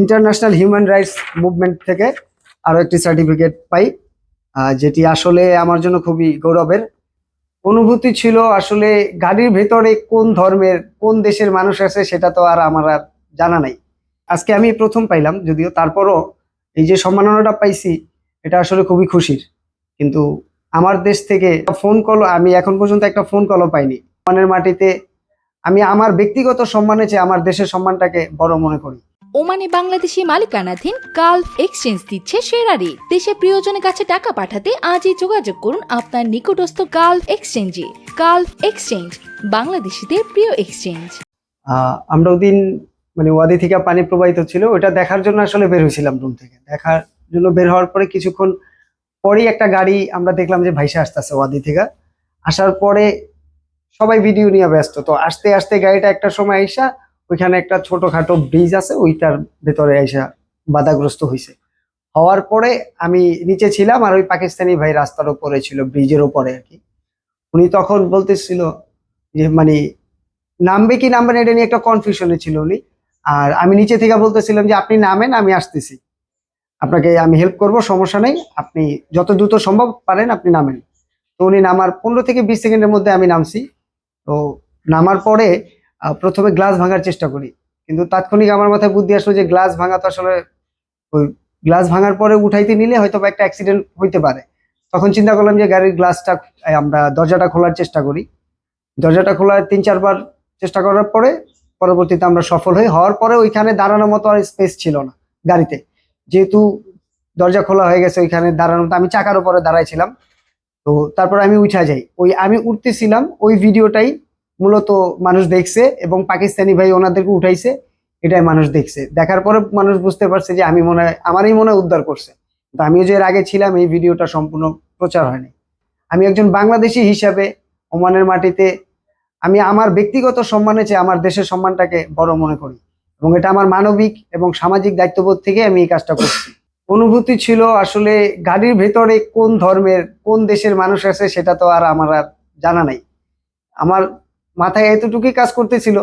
International human rights movement থেকে আরো একটি সার্টিফিকেট পাই, যেটি আসলে আমার জন্য খুবই গৌরবের অনুভূতি ছিল। আসলে গাড়ির ভেতরে কোন ধর্মের কোন দেশের মানুষ আছে সেটা তো আর আমার আর জানা নাই। আজকে আমি প্রথম পাইলাম, যদিও তারপরও এই যে সম্মাননাটা পাইছি এটা আসলে খুবই খুশির। কিন্তু আমার দেশ থেকে ফোন কল, আমি এখন পর্যন্ত একটা ফোন কলও পাইনি। সম্মানের মাটিতে আমি আমার ব্যক্তিগত সম্মানের চেয়ে আমার দেশের সম্মানটাকে বড় মনে করি। ওমানে বাংলাদেশি মালিকানাধীন গালফ এক্সচেঞ্জ দিচ্ছে সেরা রেট। দেশে প্রিয়জনের কাছে টাকা পাঠাতে আজই যোগাযোগ করুন আপনার নিকটস্থ গালফ এক্সচেঞ্জে। গালফ এক্সচেঞ্জ, বাংলাদেশিদের প্রিয় এক্সচেঞ্জ। আমরা ওদিন ওয়াদি থেকে পানি প্রবাহিত ছিল, ওটা দেখার জন্য আসলে বের হয়েছিলাম রুম থেকে। দেখার জন্য বের হওয়ার পরে কিছুক্ষণ পরেই একটা গাড়ি আমরা দেখলাম যে ভাইসা আসতেছে ওয়াদি থেকে। আসার পরে সবাই ভিডিও নিয়ে ব্যস্ত, তো আস্তে আস্তে গাড়িটা একটা সময় আইসা ওইখানে একটা ছোটখাটো ব্রিজ আছে, ওইটার ভেতরে আইসা বাধাগ্রস্ত হয়েছে। হওয়ার পরে আমি নিচে ছিলাম আর ওই পাকিস্তানি ভাই রাস্তার উপরে ছিল, ব্রিজের উপরে আর কি। উনি তখন বলতেছিল যে নামবে কি নামবে না এটা নিয়ে একটা কনফিউশনে ছিল উনি। আর আমি নিচে থেকে বলতেছিলাম যে আপনি নামেন, আমি আসতেছি, আপনাকে আমি হেল্প করব, সমস্যা নেই, আপনি যত দ্রুত সম্ভব পারেন আপনি নামেন। তো উনি নামার 15 থেকে 20 সেকেন্ডের মধ্যে আমি নামছি। তো নামার পরে প্রথমে গ্লাস ভাঙার চেষ্টা করি, কিন্তু তাৎক্ষণিক আমার মাথায় বুদ্ধি আসলো যে গ্লাস ভাঙা তো আসলে ওই গ্লাস ভাঙার পরে উঠাইতে নিলে হয়তো বা একটা অ্যাক্সিডেন্ট হইতে পারে। তখন চিন্তা করলাম যে গাড়ির গ্লাসটা আমরা দরজাটা খোলার চেষ্টা করি। দরজাটা খোলার 3-4 বার চেষ্টা করার পরে পরবর্তীতে আমরা সফল হওয়ার পরে ওইখানে দাঁড়ানোর মতো আর স্পেস ছিল না গাড়িতে, যেহেতু দরজা খোলা হয়ে গেছে। ওইখানে দাঁড়ানোর মতো, আমি চাকার উপরে দাঁড়াইছিলাম। তো তারপর আমি উঠা যাই, ওই আমি উঠতেছিলাম ওই ভিডিওটাই মূলত মানুষ দেখছে এবং পাকিস্তানি ভাই ওনাদেরকে উঠাইছে, এটাই মানুষ দেখছে। দেখার পরে মানুষ বুঝতে পারছে যে আমি মনে হয় আমারই মনে হয় উদ্ধার করছে। তো আমিও যে এর আগে ছিলাম এই ভিডিওটা সম্পূর্ণ প্রচার হয়নি। আমি একজন বাংলাদেশি হিসাবে ওমানের মাটিতে আমি আমার ব্যক্তিগত সম্মানের চেয়ে আমার দেশের সম্মানটাকে বড় মনে করি, এবং এটা আমার মানবিক এবং সামাজিক দায়িত্ববোধ থেকে আমি এই কাজটা করছি। অনুভূতি ছিল আসলে গাড়ির ভেতরে কোন ধর্মের কোন দেশের মানুষ আছে সেটা তো আর আমার আর জানা নাই। আমার মাথায় এতটুকুই কাজ করতেছিল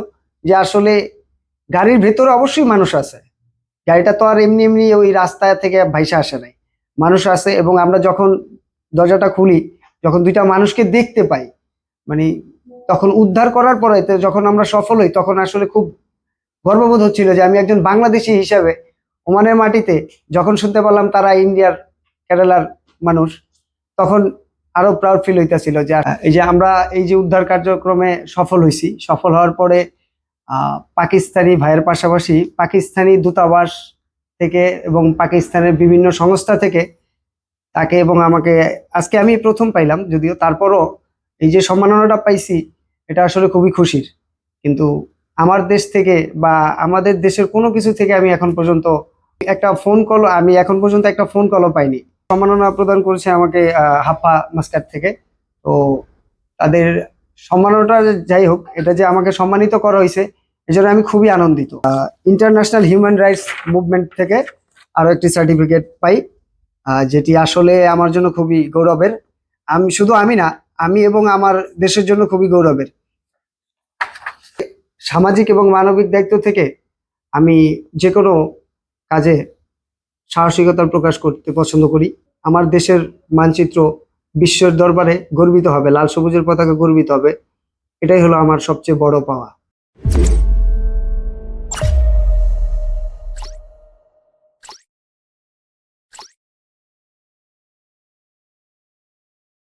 যে আসলে গাড়ির ভেতরে অবশ্যই মানুষ আছে, গাড়িটা তো আর এমনি এমনি ওই রাস্তা থেকে ভাইসা আসে নাই, মানুষ আছে। এবং আমরা যখন দরজাটা খুলি, যখন দুইটা মানুষকে দেখতে পাই, মানে তখন উদ্ধার করার পরে যখন আমরা সফল হই, তখন আসলে খুব গর্ববোধ হচ্ছিল যে আমি একজন বাংলাদেশি হিসাবে ওমানের মাটিতে যখন শুনতে পারলাম তারা ইন্ডিয়ার কেরালার মানুষ, তখন আরো প্রাউড ফিল হইতেছিল যে এই যে আমরা এই যে উদ্ধার কার্যক্রমে সফল হয়েছি। সফল হওয়ার পরে পাকিস্তানি ভাইয়ের পাশাপাশি পাকিস্তানি দূতাবাস থেকে এবং পাকিস্তানের বিভিন্ন সংস্থা থেকে তাকে এবং আমাকে আজকে আমি প্রথম পাইলাম, যদিও তারপরও এই যে সম্মাননাটা পাইছি এটা আসলে খুবই খুশির। কিন্তু আমার দেশ থেকে বা আমাদের দেশের কোনো কিছু থেকে আমি এখন পর্যন্ত একটা ফোন কলও পাইনি। সম্মাননা প্রদান করেছে আমাকে হাপ্পা মাস্কাট থেকে। তো তাদের সম্মাননাটা যাই হোক, এটা যে আমাকে সম্মানিত করা হয়েছে এজন্য আমি খুবই আনন্দিত। ইন্টারন্যাশনাল হিউম্যান রাইটস মুভমেন্ট থেকে আরো একটি সার্টিফিকেট পাই, যেটি আসলে আমার জন্য খুবই গৌরবের। আমি না, আমি এবং আমার দেশের জন্য খুবই গৌরবের। সামাজিক এবং মানবিক দায়িত্ব থেকে আমি যে কোনো কাজে সাহসিকতার প্রকাশ করতে পছন্দ করি। আমার দেশের মানচিত্র বিশ্বের দরবারে গর্বিত হবে, লাল সবুজের পতাকা গর্বিত হবে, এটাই হলো আমার সবচেয়ে বড় পাওয়া।